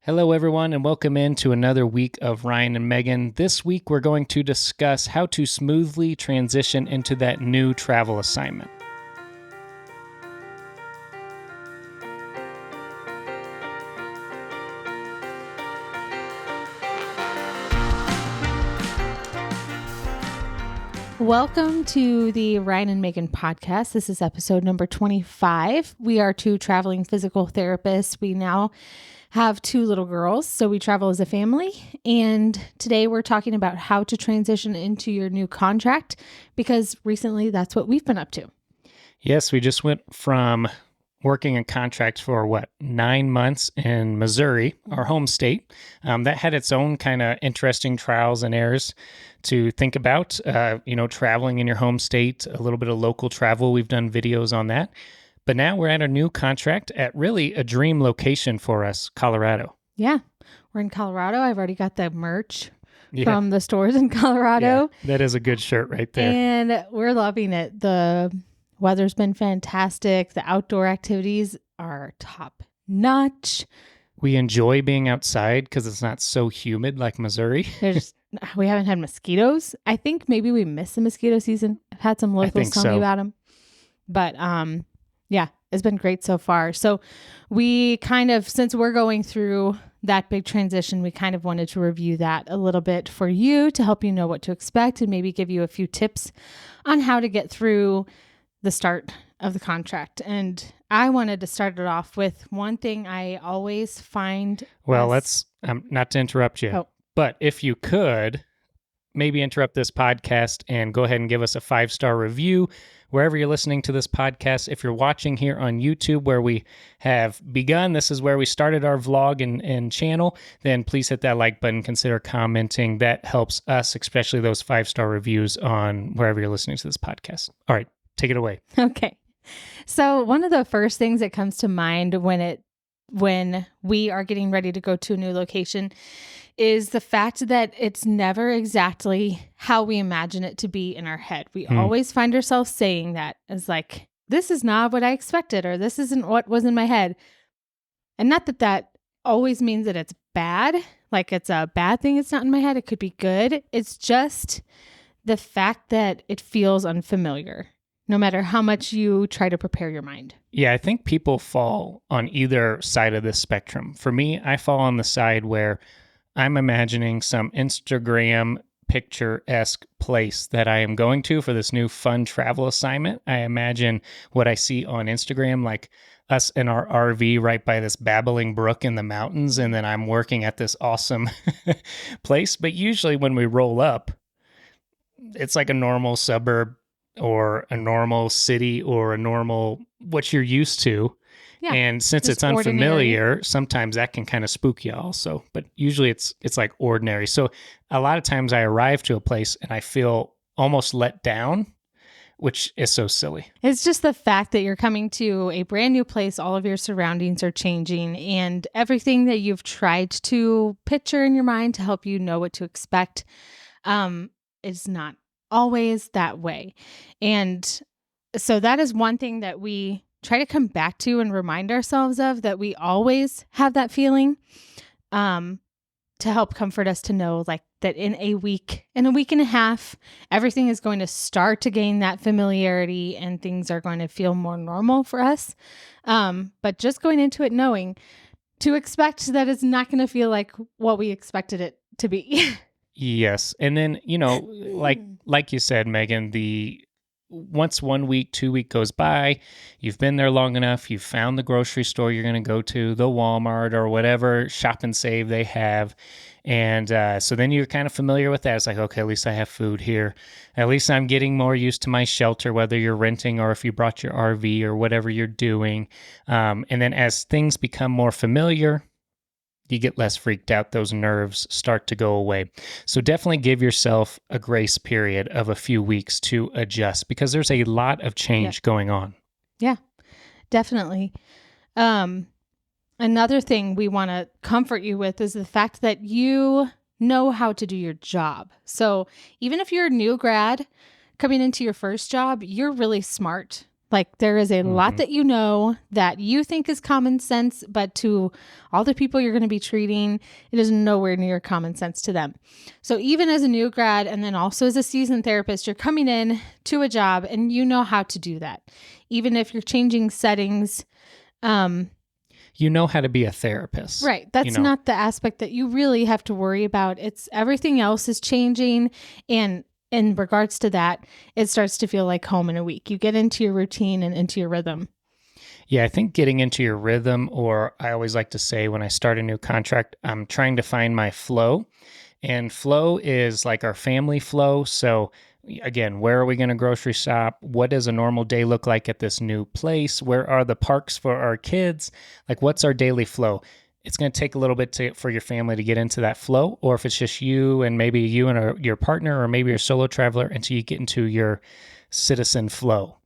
Hello, everyone, and welcome into another week of Ryan and Megan. This week, we're going to discuss how to smoothly transition into that new travel assignment. Welcome to the Ryan and Megan podcast. This is episode number 25. We are two traveling physical therapists. We now have two little girls, so we travel as a family. And today we're talking about how to transition into your new contract because recently that's what we've been up to. Yes, we just went from working a contract for 9 months in Missouri, our home state. That had its own kind of interesting trials and errors to think about, traveling in your home state, a little bit of local travel. We've done videos on that. But now we're at a new contract at really a dream location for us, Colorado. Yeah, we're in Colorado. I've already got the merch from the stores in Colorado. Yeah, that is a good shirt right there. And we're loving it. The weather's been fantastic. The outdoor activities are top notch. We enjoy being outside because it's not so humid like Missouri. We haven't had mosquitoes. I think maybe we missed the mosquito season. I've had some locals tell me about them. But yeah, it's been great so far. So we since we're going through that big transition, we kind of wanted to review that a little bit for you to help you know what to expect and maybe give you a few tips on how to get through the start of the contract. And I wanted to start it off with one thing I always find. Well, let's not to interrupt you, but if you could maybe interrupt this podcast and go ahead and give us a 5-star review wherever you're listening to this podcast. If you're watching here on YouTube, where we have begun, this is where we started our vlog and channel, then please hit that like button, consider commenting. That helps us, especially those 5-star reviews on wherever you're listening to this podcast. All right. Take it away. Okay. So one of the first things that comes to mind when we are getting ready to go to a new location is the fact that it's never exactly how we imagine it to be in our head. We always find ourselves saying that as like, this is not what I expected, or this isn't what was in my head. And not that always means that it's bad, like it's a bad thing it's not in my head. It could be good. It's just the fact that it feels unfamiliar, no matter how much you try to prepare your mind. Yeah, I think people fall on either side of this spectrum. For me, I fall on the side where I'm imagining some Instagram picture-esque place that I am going to for this new fun travel assignment. I imagine what I see on Instagram, like us in our RV right by this babbling brook in the mountains, and then I'm working at this awesome place. But usually when we roll up, it's like a normal suburb or a normal city or a normal what you're used to. Yeah, and since it's unfamiliar, ordinary. Sometimes that can kind of spook you also. But usually it's like ordinary. So a lot of times I arrive to a place and I feel almost let down, which is so silly. It's just the fact that you're coming to a brand new place. All of your surroundings are changing, and everything that you've tried to picture in your mind to help you know what to expect is not always that way. And so that is one thing that we try to come back to and remind ourselves of, that we always have that feeling, to help comfort us to know like that in a week and a half, everything is going to start to gain that familiarity and things are going to feel more normal for us. But just going into it knowing to expect that it's not going to feel like what we expected it to be. Yes. And then, like you said, Megan, once 1 week, 2 week goes by, you've been there long enough, you've found the grocery store you're going to go to, the Walmart or whatever shop and save they have. And so then you're kind of familiar with that. It's like, okay, at least I have food here. At least I'm getting more used to my shelter, whether you're renting or if you brought your RV or whatever you're doing. And then as things become more familiar, you get less freaked out. Those nerves start to go away. So definitely give yourself a grace period of a few weeks to adjust because there's a lot of change going on. Yeah, definitely. Another thing we want to comfort you with is the fact that you know how to do your job. So even if you're a new grad coming into your first job, you're really smart Like there is a lot Mm-hmm. that you know that you think is common sense, but to all the people you're going to be treating, it is nowhere near common sense to them. So even as a new grad and then also as a seasoned therapist, you're coming in to a job and you know how to do that. Even if you're changing settings, You know how to be a therapist. right. That's not the aspect that you really have to worry about. It's everything else is changing. And in regards to that, it starts to feel like home in a week. You get into your routine and into your rhythm. Yeah, I think getting into your rhythm, or I always like to say when I start a new contract, I'm trying to find my flow. And flow is like our family flow. So, again, where are we going to grocery shop? What does a normal day look like at this new place? Where are the parks for our kids? Like, what's our daily flow? It's going to take a little bit for your family to get into that flow, or if it's just you and maybe you and your partner, or maybe your solo traveler, until you get into your citizen flow.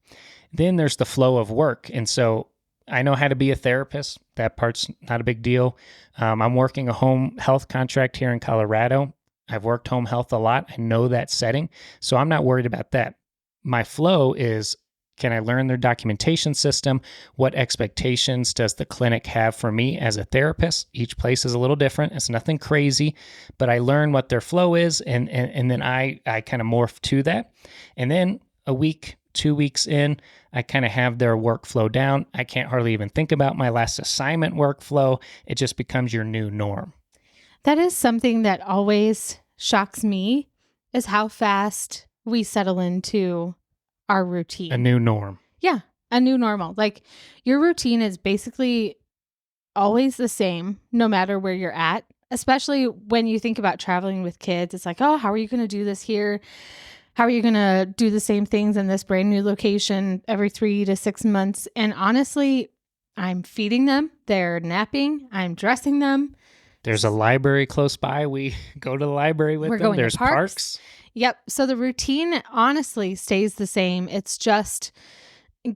Then there's the flow of work. And so I know how to be a therapist. That part's not a big deal. I'm working a home health contract here in Colorado. I've worked home health a lot. I know that setting. So I'm not worried about that. My flow is, can I learn their documentation system? What expectations does the clinic have for me as a therapist? Each place is a little different. It's nothing crazy, but I learn what their flow is, and then I kind of morph to that. And then a week, 2 weeks in, I kind of have their workflow down. I can't hardly even think about my last assignment workflow. It just becomes your new norm. That is something that always shocks me is how fast we settle into our routine. A new norm. Yeah, a new normal. Like your routine is basically always the same no matter where you're at, especially when you think about traveling with kids. It's like, oh, how are you going to do this here? How are you going to do the same things in this brand new location every 3 to 6 months? And honestly, I'm feeding them. They're napping. I'm dressing them. There's a library close by. We go to the library with We're them. going to There's parks. Yep. So the routine honestly stays the same. It's just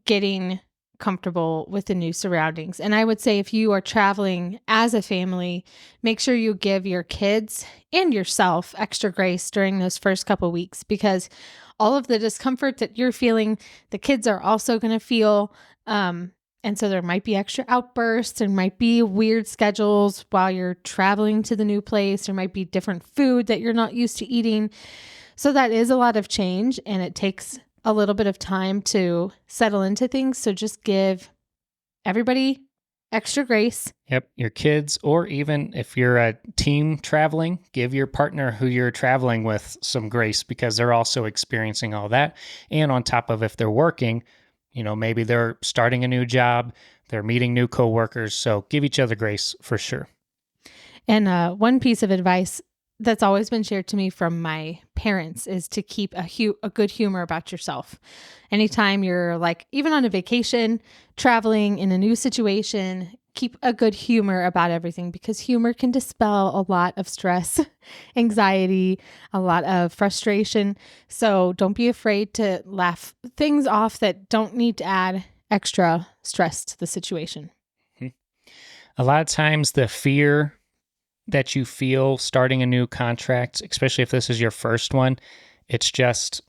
getting comfortable with the new surroundings. And I would say if you are traveling as a family, make sure you give your kids and yourself extra grace during those first couple weeks, because all of the discomfort that you're feeling, the kids are also going to feel. And so there might be extra outbursts. There might be weird schedules while you're traveling to the new place. There might be different food that you're not used to eating. So that is a lot of change, and it takes a little bit of time to settle into things. So just give everybody extra grace. Yep. Your kids, or even if you're a team traveling, give your partner who you're traveling with some grace, because they're also experiencing all that. And on top of, if they're working, maybe they're starting a new job, they're meeting new coworkers. So give each other grace for sure. And one piece of advice that's always been shared to me from my parents is to keep a good humor about yourself. Anytime you're like, even on a vacation, traveling in a new situation, keep a good humor about everything, because humor can dispel a lot of stress, anxiety, a lot of frustration. So don't be afraid to laugh things off that don't need to add extra stress to the situation. A lot of times the fear that you feel starting a new contract, especially if this is your first one, it's just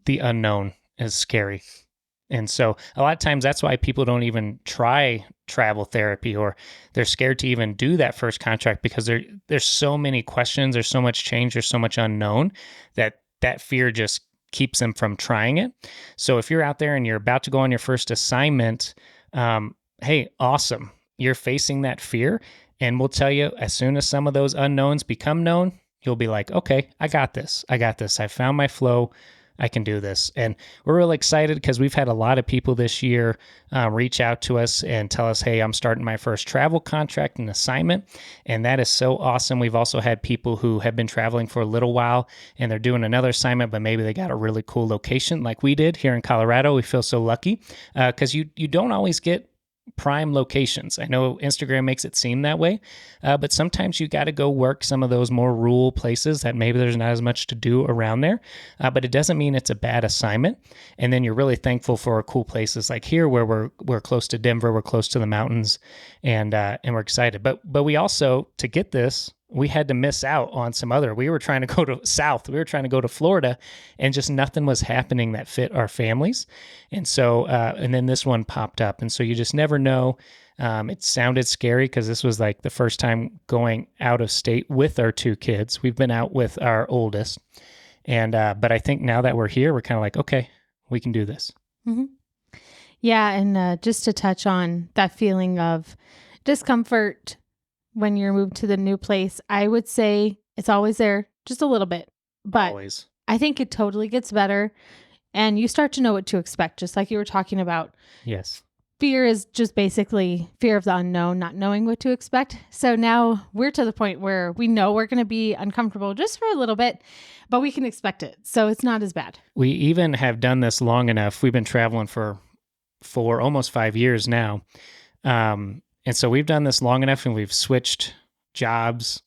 the unknown is scary. And so a lot of times that's why people don't even try travel therapy, or they're scared to even do that first contract, because there's so many questions, there's so much change, there's so much unknown that fear just keeps them from trying it. So if you're out there and you're about to go on your first assignment, hey, awesome. You're facing that fear. And we'll tell you, as soon as some of those unknowns become known, you'll be like, okay, I got this. I found my flow. I can do this. And we're really excited because we've had a lot of people this year reach out to us and tell us, hey, I'm starting my first travel contract and assignment. And that is so awesome. We've also had people who have been traveling for a little while and they're doing another assignment, but maybe they got a really cool location like we did here in Colorado. We feel so lucky because you don't always get prime locations. I know Instagram makes it seem that way, but sometimes you got to go work some of those more rural places that maybe there's not as much to do around there, but it doesn't mean it's a bad assignment. And then you're really thankful for cool places like here where we're close to Denver, we're close to the mountains, and we're excited. But we also, to get this, we had to miss out on some other. We were trying to go to South. We were trying to go to Florida, and just nothing was happening that fit our families. And so, and then this one popped up. And so you just never know. It sounded scary because this was like the first time going out of state with our two kids. We've been out with our oldest. And, but I think now that we're here, we're kind of like, okay, we can do this. Mm-hmm. Yeah. And just to touch on that feeling of discomfort when you're moved to the new place, I would say it's always there, just a little bit, but Always. I think it totally gets better and you start to know what to expect, just like you were talking about. Yes. Fear is just basically fear of the unknown, not knowing what to expect. So now we're to the point where we know we're going to be uncomfortable just for a little bit, but we can expect it. So it's not as bad. We even have done this long enough. We've been traveling for almost 5 years now. And so we've done this long enough, and we've switched jobs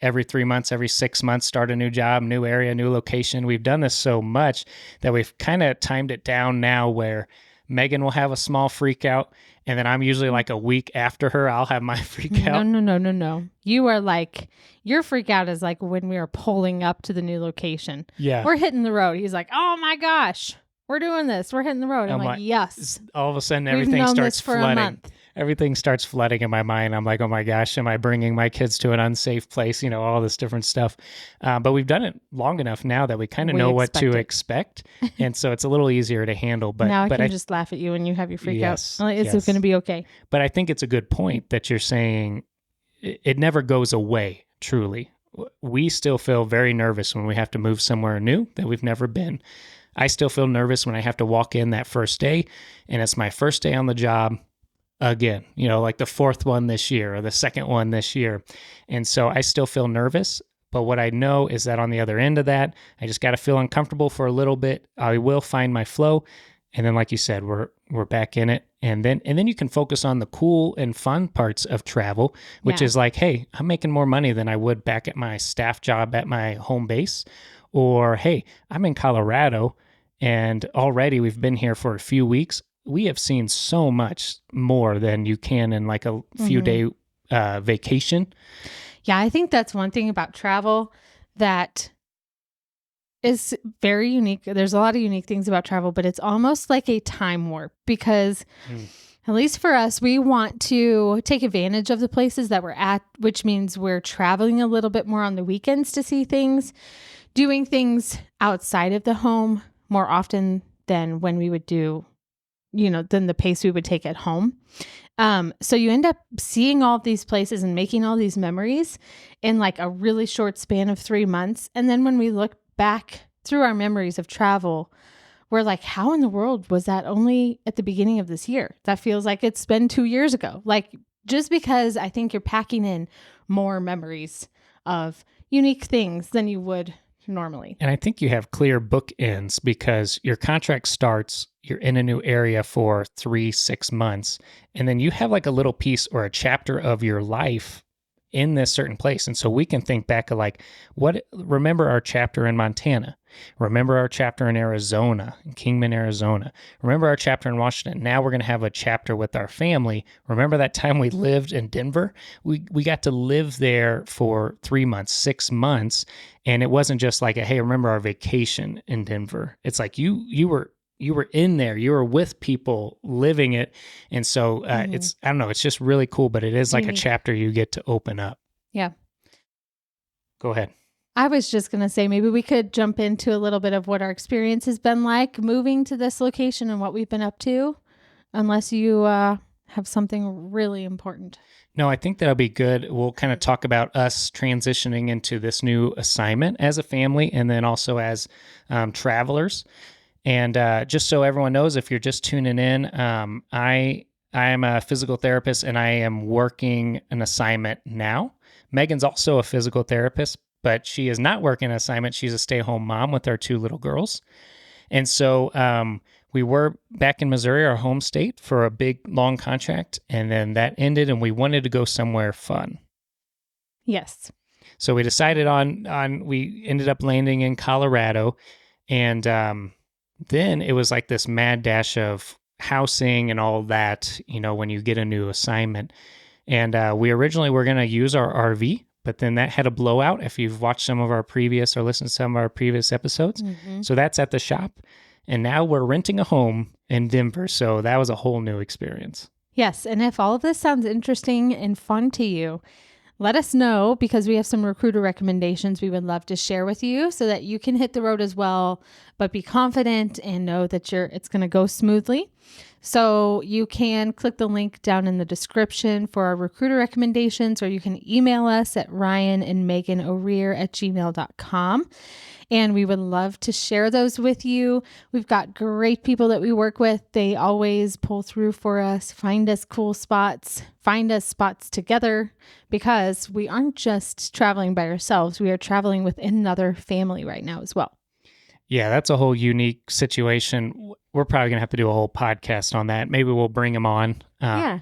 every 3 months, every 6 months, start a new job, new area, new location. We've done this so much that we've kind of timed it down now where Megan will have a small freak out, and then I'm usually like a week after her, I'll have my freak out. No. You are like, your freak out is like when we are pulling up to the new location. Yeah. We're hitting the road. He's like, oh my gosh, we're doing this. We're hitting the road. I'm like, yes. All of a sudden, We've everything known starts this for a flooding. month. Everything starts flooding in my mind. I'm like, oh my gosh, am I bringing my kids to an unsafe place? You know, all this different stuff. But we've done it long enough now that we kind of know what to expect. And so it's a little easier to handle. But now I can just laugh at you and you have your freak yes, out. It's going to be okay. But I think it's a good point that you're saying it never goes away, truly. We still feel very nervous when we have to move somewhere new that we've never been. I still feel nervous when I have to walk in that first day, and it's my first day on the job again, you know, like the fourth one this year or the second one this year. And so I still feel nervous, but what I know is that on the other end of that, I just got to feel uncomfortable for a little bit. I will find my flow. And then, like you said, we're back in it. And then you can focus on the cool and fun parts of travel, which is like, hey, I'm making more money than I would back at my staff job at my home base. Or, hey, I'm in Colorado and already we've been here for a few weeks. We have seen so much more than you can in like a few day vacation. Yeah, I think that's one thing about travel that is very unique. There's a lot of unique things about travel, but it's almost like a time warp because at least for us, we want to take advantage of the places that we're at, which means we're traveling a little bit more on the weekends to see things, doing things outside of the home more often than when we would do, you know, than the pace we would take at home. So you end up seeing all of these places and making all these memories in like a really short span of 3 months. And then when we look back through our memories of travel, we're like, how in the world was that only at the beginning of this year? That feels like it's been 2 years ago. Like, just because I think you're packing in more memories of unique things than you would normally. And I think you have clear bookends because your contract starts, you're in a new area for 3-6 months, and then you have like a little piece or a chapter of your life in this certain place. And so we can think back of like, remember our chapter in Montana, remember our chapter in Arizona, in Kingman, Arizona, remember our chapter in Washington. Now we're going to have a chapter with our family. Remember that time we lived in Denver? We got to live there for 3 months, 6 months. And it wasn't just like, hey, remember our vacation in Denver. It's like you were in there, you were with people living it. And so it's, I don't know, it's just really cool, but it is like a chapter you get to open up. Yeah. Go ahead. I was just going to say, maybe we could jump into a little bit of what our experience has been like moving to this location and what we've been up to, unless you have something really important. No, I think that'll be good. We'll kind of talk about us transitioning into this new assignment as a family and then also as travelers. And just so everyone knows, if you're just tuning in, I am a physical therapist and I am working an assignment now. Megan's also a physical therapist, but she is not working an assignment. She's a stay-at-home mom with our 2 little girls. And so we were back in Missouri, our home state, for a big, long contract. And then that ended and we wanted to go somewhere fun. Yes. So we decided we ended up landing in Colorado. And then it was like this mad dash of housing and all that, you know, when you get a new assignment. And we originally were going to use our RV, but then that had a blowout if you've watched some of our previous or listened to some of our previous episodes. So that's at the shop. And now we're renting a home in Denver. So that was a whole new experience. Yes. And if all of this sounds interesting and fun to you, let us know, because we have some recruiter recommendations we would love to share with you so that you can hit the road as well, but be confident and know that it's going to go smoothly. So you can click the link down in the description for our recruiter recommendations, or you can email us at ryanandmeganorear@gmail.com. And we would love to share those with you. We've got great people that we work with. They always pull through for us, find us cool spots, find us spots together, because we aren't just traveling by ourselves. We are traveling with another family right now as well. Yeah, that's a whole unique situation. We're probably going to have to do a whole podcast on that. Maybe we'll bring them on. Yeah.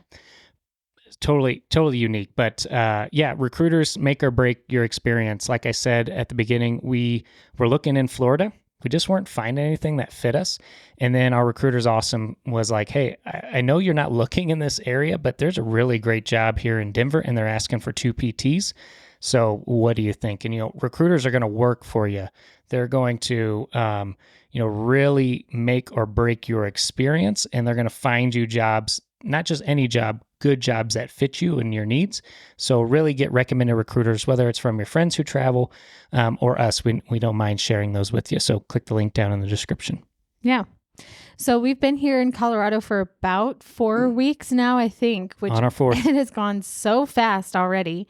Totally unique. But yeah, recruiters make or break your experience. Like I said at the beginning, we were looking in Florida. We just weren't finding anything that fit us. And then our recruiter's awesome was like, hey, I know you're not looking in this area, but there's a really great job here in Denver, and they're asking for 2 PTs. So what do you think? And, recruiters are going to work for you. They're going to, really make or break your experience, and they're going to find you jobs, not just any job, good jobs that fit you and your needs. So really get recommended recruiters, whether it's from your friends who travel or us. We don't mind sharing those with you. So click the link down in the description. Yeah. So we've been here in Colorado for about 4 weeks now, I think, which on our 4th. It has gone so fast already.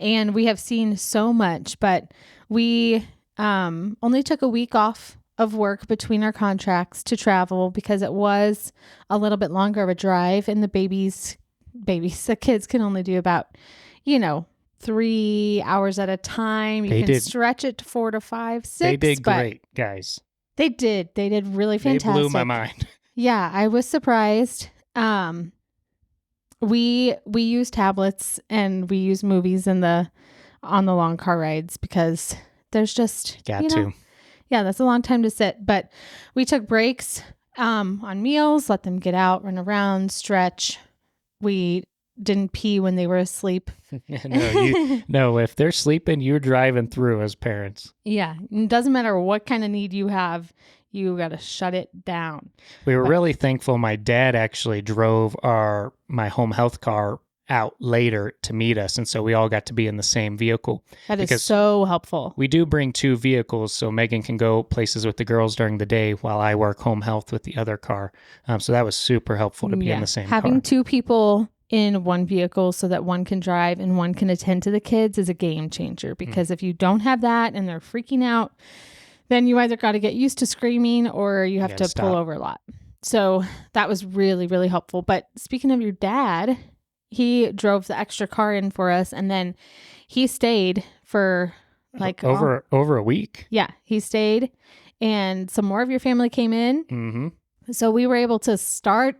And we have seen so much, but we only took a week off of work between our contracts to travel because it was a little bit longer of a drive, and the kids can only do about, 3 hours at a time. You can stretch it to 4 to 5, 6. They did great, guys. They did really fantastic. They blew my mind. Yeah, I was surprised. We use tablets and we use movies on the long car rides because there's just yeah, that's a long time to sit. But we took breaks on meals, let them get out, run around, stretch. We didn't pee when they were asleep. No, if they're sleeping, you're driving through as parents. Yeah, it doesn't matter what kind of need you have. You got to shut it down. We were really thankful. My dad actually drove my home health car out later to meet us. And so we all got to be in the same vehicle. That is so helpful. We do bring 2 vehicles so Megan can go places with the girls during the day while I work home health with the other car. So that was super helpful to be in the same Having car. 2 people in one vehicle so that one can drive and one can attend to the kids is a game changer, because if you don't have that and they're freaking out, then you either got to get used to screaming or you have to pull over a lot. So that was really, really helpful. But speaking of your dad, he drove the extra car in for us, and then he stayed for over a week. Yeah, he stayed, and some more of your family came in. Mm-hmm. So we were able to start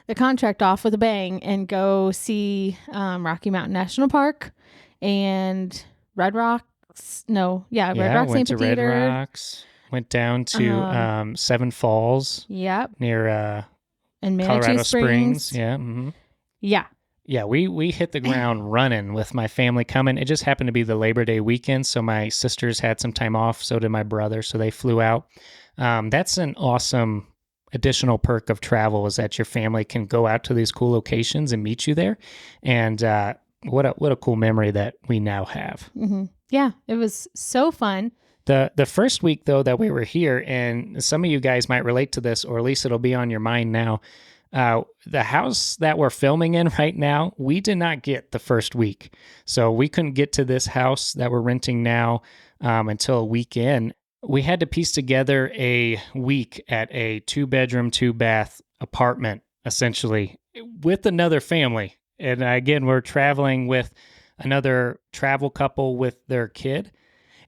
the contract off with a bang and go see Rocky Mountain National Park and Red Rocks. Red Rocks went Amphitheater. To Red Rocks. Went down to Seven Falls. Yep. Near and Colorado Springs. Yeah. Mm-hmm. Yeah. Yeah, we hit the ground running with my family coming. It just happened to be the Labor Day weekend, so my sisters had some time off, so did my brother, so they flew out. That's an awesome additional perk of travel, is that your family can go out to these cool locations and meet you there. And what a cool memory that we now have. Mm-hmm. Yeah, it was so fun. The first week, though, that we were here, and some of you guys might relate to this, or at least it'll be on your mind now, the house that we're filming in right now, we did not get the first week. So we couldn't get to this house that we're renting now until a week in. We had to piece together a week at a 2-bedroom, 2-bath apartment, essentially, with another family. And again, we're traveling with another travel couple with their kid.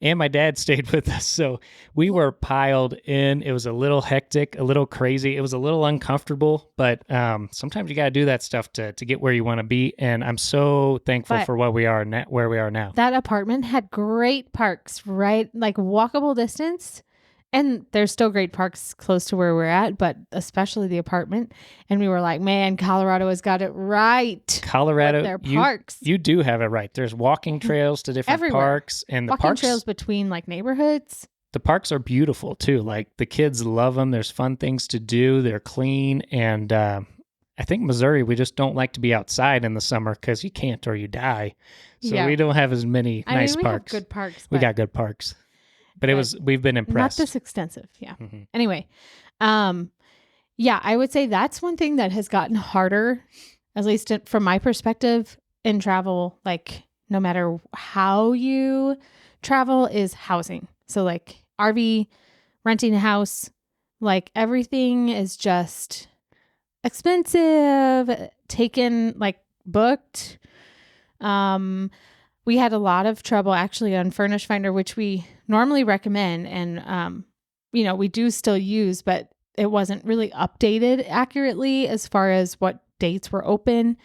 And my dad stayed with us. So we were piled in. It was a little hectic, a little crazy. It was a little uncomfortable, but sometimes you got to do that stuff to get where you want to be. And I'm so thankful for where we are now. That apartment had great parks, right? Like walkable distance. And there's still great parks close to where we're at, but especially the apartment. And we were like, man, Colorado has got it right. Colorado, with their parks. You do have it right. There's walking trails to different Everywhere. parks, and the Walking parks trails between like neighborhoods. The parks are beautiful too. Like the kids love them. There's fun things to do. They're clean, and I think Missouri, we just don't like to be outside in the summer because you can't or you die. So we don't have as many nice we parks. have good parks. We got good parks, but we've been impressed. Not this extensive, yeah. Mm-hmm. Anyway, yeah, I would say that's one thing that has gotten harder, at least from my perspective in travel. Like no matter how you travel, is housing. So like RV, renting a house, like everything is just expensive, taken, like booked. We had a lot of trouble actually on Furnish Finder, which we normally recommend. And, we do still use, but it wasn't really updated accurately as far as what dates were open.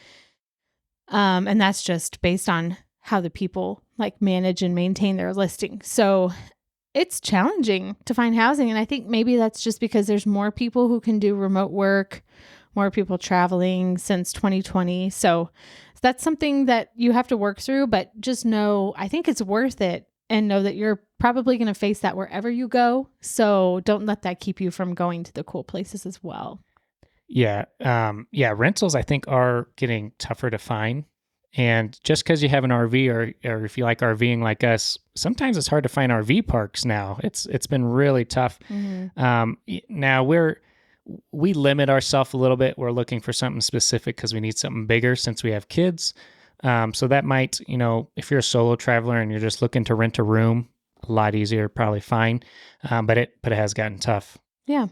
And that's just based on how the people like manage and maintain their listing. So it's challenging to find housing. And I think maybe that's just because there's more people who can do remote work, more people traveling since 2020. So that's something that you have to work through, but just know, I think it's worth it, and know that you're probably going to face that wherever you go. So don't let that keep you from going to the cool places as well. Yeah. Rentals, I think, are getting tougher to find. And just because you have an RV or if you like RVing like us, sometimes it's hard to find RV parks now. It's been really tough. Mm-hmm. Now we limit ourselves a little bit. We're looking for something specific because we need something bigger since we have kids. So that might, if you're a solo traveler and you're just looking to rent a room, a lot easier, probably fine. But it has gotten tough. Yeah.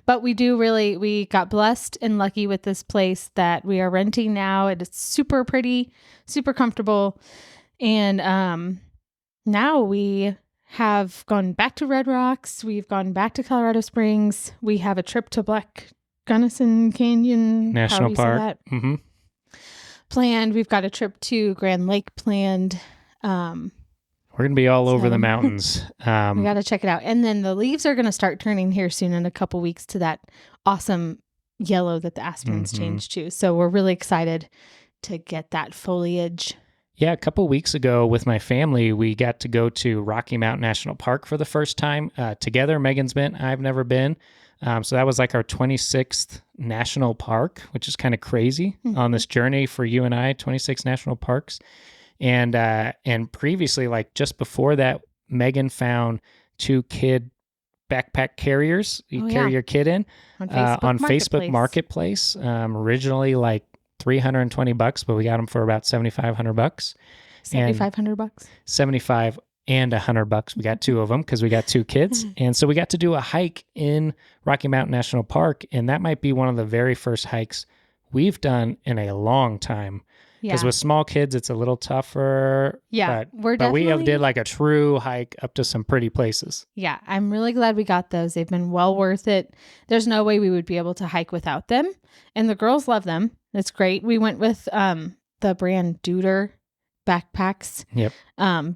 But we got blessed and lucky with this place that we are renting now. It is super pretty, super comfortable. And now we have gone back to Red Rocks. We've gone back to Colorado Springs. We have a trip to Black Gunnison Canyon National Park planned. We've got a trip to Grand Lake planned. We're going to be all over the mountains. We got to check it out. And then the leaves are going to start turning here soon in a couple weeks to that awesome yellow that the aspens changed to. So we're really excited to get that foliage. Yeah, a couple weeks ago with my family, we got to go to Rocky Mountain National Park for the first time together. Megan's been, I've never been. So that was like our 26th national park, which is kind of crazy on this journey for you and I, 26 national parks. And previously, like just before that, Megan found 2 kid backpack carriers. You carry your kid in on Facebook Marketplace. Originally like $320, but we got them for about $7,500. $7,500. 75 and $100. We got 2 of them because we got 2 kids, and so we got to do a hike in Rocky Mountain National Park, and that might be one of the very first hikes we've done in a long time. Because with small kids, it's a little tougher. Yeah, but we did like a true hike up to some pretty places. Yeah, I'm really glad we got those. They've been well worth it. There's no way we would be able to hike without them. And the girls love them. It's great. We went with the brand Duder backpacks. Yep.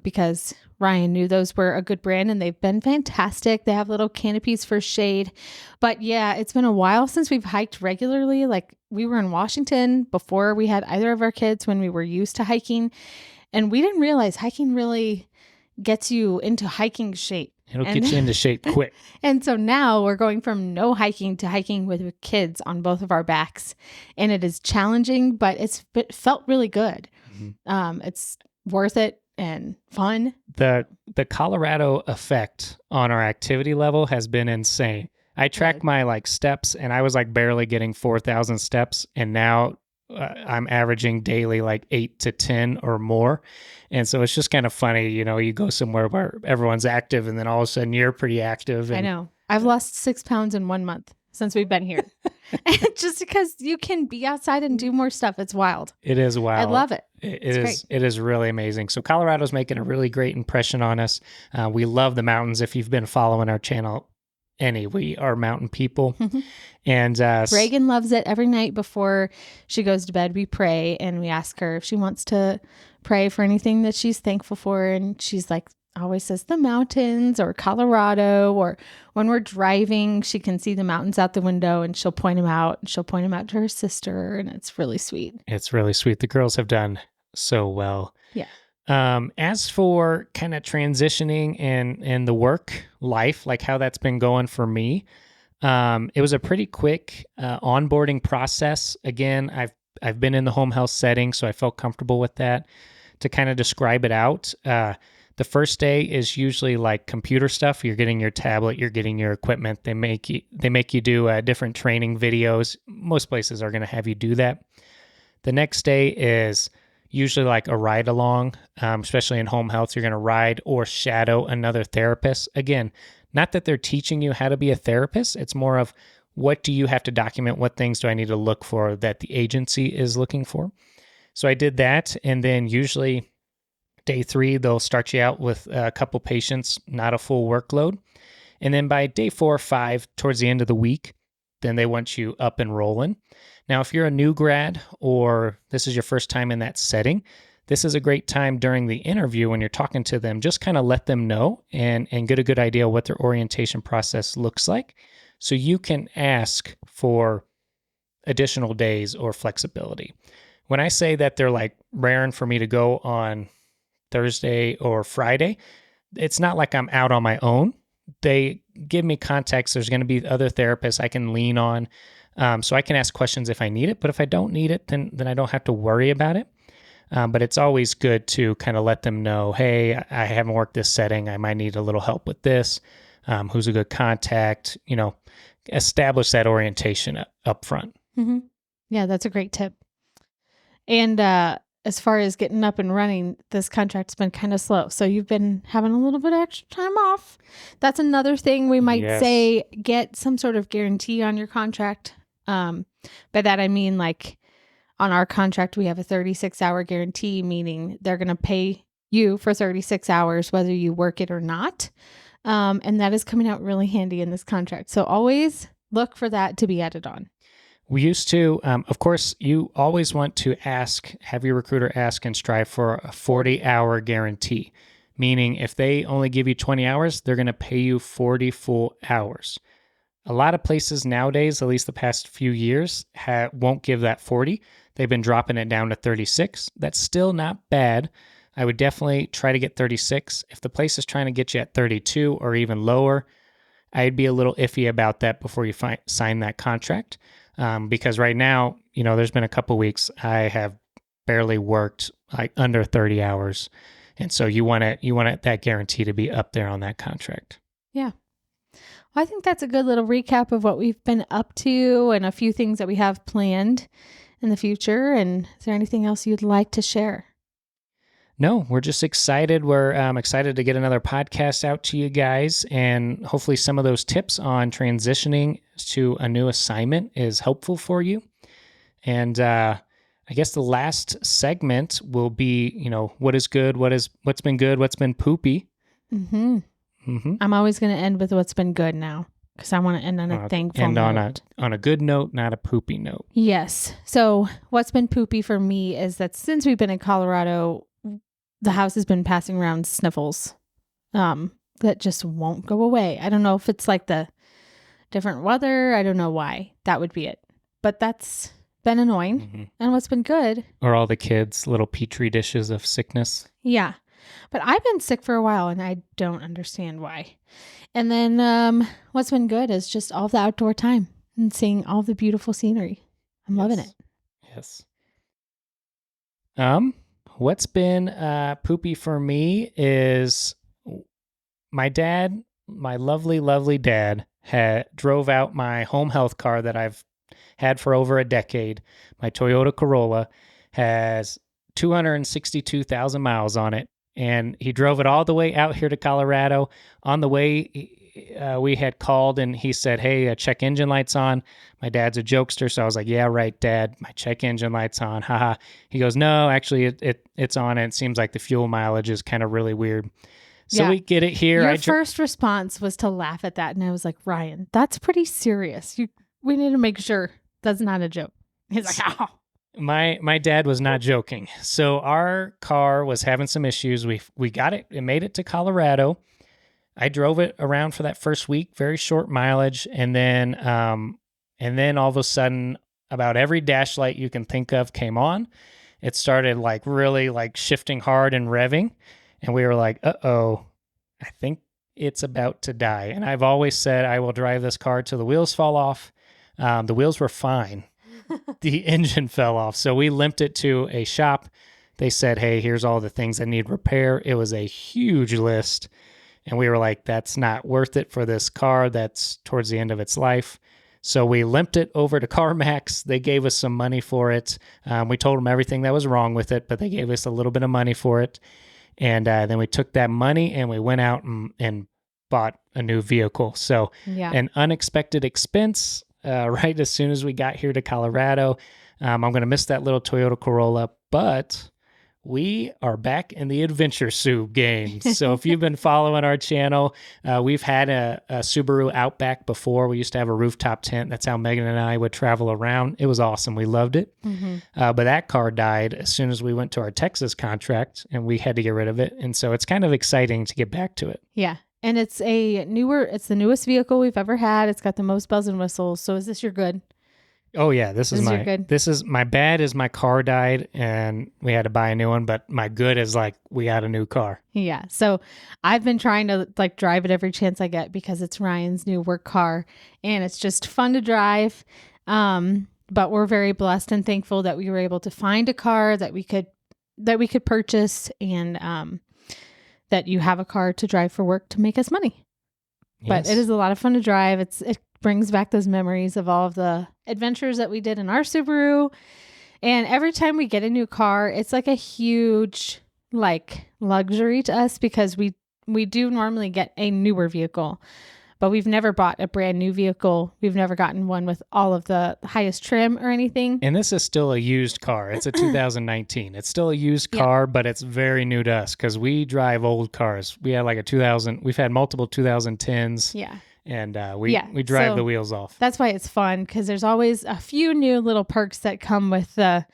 Because Ryan knew those were a good brand and they've been fantastic. They have little canopies for shade. But yeah, it's been a while since we've hiked regularly. Like we were in Washington before we had either of our kids when we were used to hiking. And we didn't realize hiking really gets you into hiking shape. It'll get you into shape quick. And so now we're going from no hiking to hiking with kids on both of our backs. And it is challenging, but it felt really good. Mm-hmm. It's worth it and fun. The Colorado effect on our activity level has been insane. I tracked my like steps and I was like barely getting 4,000 steps. And now I'm averaging daily like 8 to 10 or more. And so it's just kind of funny, you go somewhere where everyone's active and then all of a sudden you're pretty active. And I know. I've lost 6 pounds in 1 month since we've been here. Just because you can be outside and do more stuff. It's wild. It is wild. I love it. It is really amazing. So Colorado's making a really great impression on us. We love the mountains. If you've been following our channel, we are mountain people. Mm-hmm. And Reagan loves it. Every night before she goes to bed, we pray and we ask her if she wants to pray for anything that she's thankful for. And she's like, always says the mountains or Colorado, or when we're driving, she can see the mountains out the window and she'll point them out. She'll point them out to her sister, and it's really sweet. It's really sweet. The girls have done so well. Yeah. As for kind of transitioning and the work life, like how that's been going for me, it was a pretty quick onboarding process. Again, I've been in the home health setting, so I felt comfortable with that. To kind of describe it out, the first day is usually like computer stuff. You're getting your tablet, you're getting your equipment. They make you do different training videos. Most places are going to have you do that. The next day is usually like a ride along, especially in home health. You're going to ride or shadow another therapist. Again, not that they're teaching you how to be a therapist. It's more of, what do you have to document? What things do I need to look for that the agency is looking for? So I did that. And then usually day 3, they'll start you out with a couple patients, not a full workload. And then by day 4 or 5, towards the end of the week, then they want you up and rolling. Now, if you're a new grad or this is your first time in that setting, this is a great time during the interview when you're talking to them, just kind of let them know and get a good idea what their orientation process looks like. So you can ask for additional days or flexibility. When I say that they're like raring for me to go on Thursday or Friday, it's not like I'm out on my own. They give me context. There's going to be other therapists I can lean on. So I can ask questions if I need it, but if I don't need it, then I don't have to worry about it. But it's always good to kind of let them know, hey, I haven't worked this setting. I might need a little help with this. Who's a good contact? Establish that orientation up front. Mm-hmm. Yeah, that's a great tip. And as far as getting up and running, this contract's been kind of slow. So you've been having a little bit of extra time off. That's another thing we might say, get some sort of guarantee on your contract. By that, I mean, like on our contract, we have a 36-hour guarantee, meaning they're going to pay you for 36 hours, whether you work it or not. And that is coming out really handy in this contract. So always look for that to be added on. We used to, of course, you always want to have your recruiter ask and strive for a 40-hour guarantee, meaning if they only give you 20 hours, they're going to pay you 40 full hours. A lot of places nowadays, at least the past few years, won't give that 40. They've been dropping it down to 36. That's still not bad. I would definitely try to get 36. If the place is trying to get you at 32 or even lower, I'd be a little iffy about that before you sign that contract. Because right now, there's been a couple weeks I have barely worked like under 30 hours. And so you want that guarantee to be up there on that contract. Yeah. Well, I think that's a good little recap of what we've been up to and a few things that we have planned in the future. And is there anything else you'd like to share? No, we're just excited. We're excited to get another podcast out to you guys. And hopefully some of those tips on transitioning to a new assignment is helpful for you. And I guess the last segment will be, what is good, what's been good, what's been poopy. Mm-hmm. Mm-hmm. I'm always going to end with what's been good now, because I want to end on a thankful note. On a good note, not a poopy note. Yes. So what's been poopy for me is that since we've been in Colorado, the house has been passing around sniffles that just won't go away. I don't know if it's like the different weather. I don't know why. That would be it. But that's been annoying. Mm-hmm. And what's been good. Or all the kids' little petri dishes of sickness. Yeah. But I've been sick for a while and I don't understand why. And then what's been good is just all the outdoor time and seeing all the beautiful scenery. I'm loving it. Yes. What's been poopy for me is my dad, my lovely, lovely dad, drove out my home health car that I've had for over a decade. My Toyota Corolla has 262,000 miles on it, and he drove it all the way out here to Colorado. On the way, we had called and he said, hey, check engine lights on. My dad's a jokester, so I was like, yeah, right, Dad, my check engine lights on. Haha. He goes, no, actually it's on, and it seems like the fuel mileage is kind of really weird. So we get it here. Your first response was to laugh at that, and I was like, Ryan, that's pretty serious. We need to make sure that's not a joke. He's like, oh. My dad was not joking. So our car was having some issues. We got it. It made it to Colorado. I drove it around for that first week, very short mileage, and then all of a sudden, about every dash light you can think of came on. It started like really like shifting hard and revving, and we were like, "Uh-oh, I think it's about to die." And I've always said I will drive this car till the wheels fall off. The wheels were fine. The engine fell off. So we limped it to a shop. They said, "Hey, here's all the things that need repair." It was a huge list. And we were like, that's not worth it for this car that's towards the end of its life. So we limped it over to CarMax. They gave us some money for it. We told them everything that was wrong with it, but they gave us a little bit of money for it. And then we took that money and we went out and bought a new vehicle. So an unexpected expense right as soon as we got here to Colorado. I'm going to miss that little Toyota Corolla, but we are back in the Adventure Sub game. So if you've been following our channel, we've had a Subaru Outback before. We used to have a rooftop tent. That's how Megan and I would travel around. It was awesome. We loved it. But that car died as soon as we went to our Texas contract, and we had to get rid of it. And so it's kind of exciting to get back to it. Yeah. And it's the newest vehicle we've ever had. It's got the most bells and whistles. So is this your good? Oh yeah, this is my bad is my car died and we had to buy a new one, but my good is like we got a new car. Yeah. So I've been trying to like drive it every chance I get because it's Ryan's new work car and it's just fun to drive. But we're very blessed and thankful that we were able to find a car that we could purchase and that you have a car to drive for work to make us money. Yes. But it is a lot of fun to drive. It brings back those memories of all of the adventures that we did in our Subaru. And every time we get a new car, it's like a huge like luxury to us because we do normally get a newer vehicle, but we've never bought a brand new vehicle. We've never gotten one with all of the highest trim or anything. And this is still a used car. It's a 2019. It's still a used car, but it's very new to us because we drive old cars. We had like we've had multiple 2010s. Yeah. And we drive the wheels off. That's why it's fun because there's always a few new little perks that come with the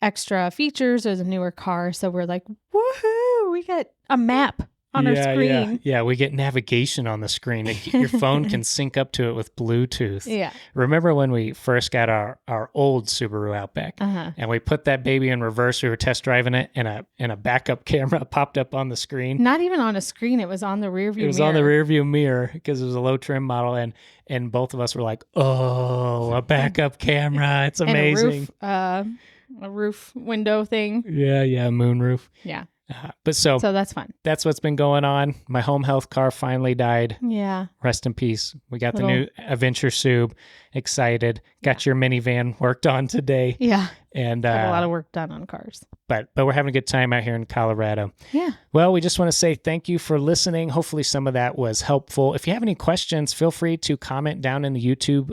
extra features or the newer car. So we're like, woohoo, we get a map on our screen. Yeah, we get navigation on the screen. Your phone can sync up to it with Bluetooth. Yeah. Remember when we first got our old Subaru Outback and we put that baby in reverse, we were test driving it and a backup camera popped up on the screen. Not even on a screen, it was on the rear view mirror. It was on the rear view mirror because it was a low trim model and both of us were like, "Oh, a backup camera. It's amazing." And a roof window thing. Yeah, moon roof. Yeah. So that's fun. That's what's been going on. My home health car finally died. Yeah. Rest in peace. We got the new Adventure Sub. Excited. Got your minivan worked on today. Yeah. And got a lot of work done on cars. But we're having a good time out here in Colorado. Yeah. Well, we just want to say thank you for listening. Hopefully some of that was helpful. If you have any questions, feel free to comment down in the YouTube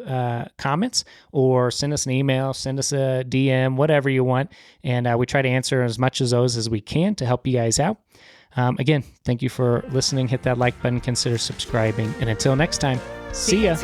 comments or send us an email, send us a DM, whatever you want. And we try to answer as much of those as we can to help you guys out. Again, thank you for listening. Hit that like button, consider subscribing. And until next time, see ya.